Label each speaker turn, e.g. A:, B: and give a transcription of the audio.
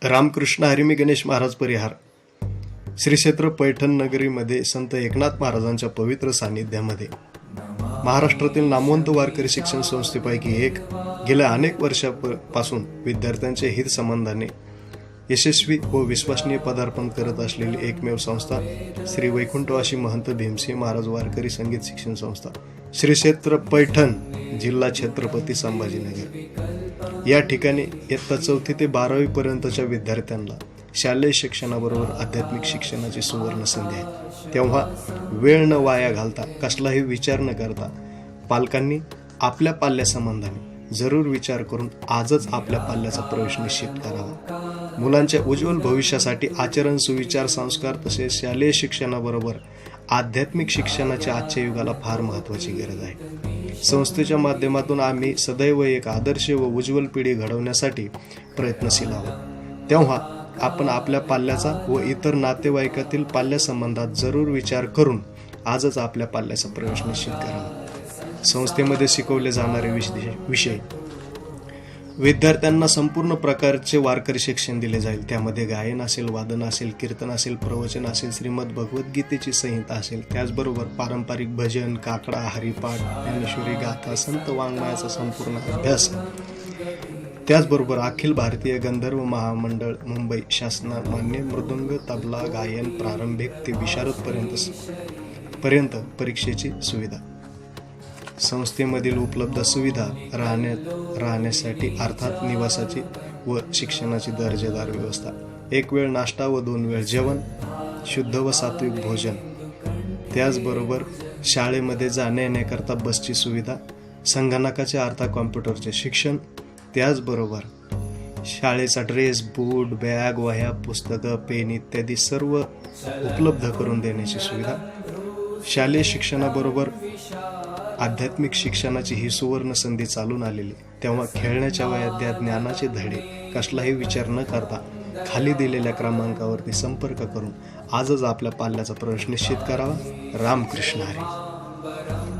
A: रामकृष्ण हरी. मी गणेश महाराज परिहार. श्री क्षेत्र पैठण नगरीमध्ये संत एकनाथ महाराजांच्या पवित्र सानिध्यामध्ये महाराष्ट्रातील नामवंत वारकरी शिक्षण संस्थेपैकी एक गेल्या अनेक वर्षापासून विद्यार्थ्यांच्या हित संबंधाने यशस्वी व विश्वसनीय पदार्पण करत असलेली एकमेव संस्था श्री वैकुंठवासी महंत भीमसिंह महाराज वारकरी संगीत शिक्षण संस्था, श्री क्षेत्र पैठण, जिल्हा छत्रपती संभाजीनगर. या ठिकाणी इयत्ता 4थी ते 12वी पर्यंतच्या विद्यार्थ्यांना शालेय शिक्षणाबरोबर आध्यात्मिक शिक्षणाची सुवर्ण संधी आहे. तेव्हा वेळ न वाया घालता, कसलाही विचार न करता पालकांनी आपल्या पाल्यासंबंधाने जरूर विचार करून आजच आपल्या पाल्याचा प्रवेश निश्चित करावा. मुलांच्या उज्ज्वल भविष्यासाठी आचरण, सुविचार, संस्कार तसेच शालेय शिक्षणाबरोबर आध्यात्मिक शिक्षणाची आजच्या युगाला फार महत्त्वाची गरज आहे. संस्थेच्या माध्यमातून आम्ही सदैव एक आदर्श व उज्ज्वल पिढी घडवण्यासाठी प्रयत्नशील आहोत. तेव्हा आपण आपल्या पाल्याचा व इतर नातेवाईकातील पाल्यासंबंधात जरूर विचार करून आजच आपल्या पाल्याचा प्रवेश निश्चित करावा. संस्थेमध्ये शिकवले जाणारे विषय विद्यार्थ्यांना संपूर्ण प्रकारचे वारकरी शिक्षण दिले जाईल. त्यामध्ये गायन असेल, वादन असेल, कीर्तन असेल, प्रवचन असेल, श्रीमद भगवद्गीतेची संहिता असेल, त्याचबरोबर पारंपरिक भजन, काकडा, हरिपाठ, ज्ञानेश्वरी गाथा, संत वाङ्मयाचा संपूर्ण अभ्यास, त्याचबरोबर अखिल भारतीय गंधर्व महामंडळ मुंबई शासनामान्य मृदुंग, तबला, गायन प्रारंभिक ते विशारद पर्यंत परीक्षेची सुविधा. संस्थेमधील उपलब्ध सुविधा राहण्यासाठी अर्थात निवासाची व शिक्षणाची दर्जेदार व्यवस्था, एक वेळ नाश्ता व 2 वेळ जेवण, शुद्ध व सात्विक भोजन, त्याचबरोबर शाळेमध्ये जाण्या येण्याकरता बसची सुविधा, संगणकाचे अर्थात कॉम्प्युटरचे शिक्षण, त्याचबरोबर शाळेचा ड्रेस, बूट, बॅग, वह्या, पुस्तकं, पेन इत्यादी सर्व उपलब्ध करून देण्याची सुविधा. शालेय शिक्षणाबरोबर आध्यात्मिक शिक्षणाची ही सुवर्ण संधी चालून आलेली. तेव्हा खेळण्याच्या वयात द्या ज्ञानाचे धडे. कसलाही विचार न करता खाली दिलेल्या क्रमांकावरती संपर्क करून आजच आपल्या पाल्याचा प्रवेश निश्चित करावा. रामकृष्ण हरी.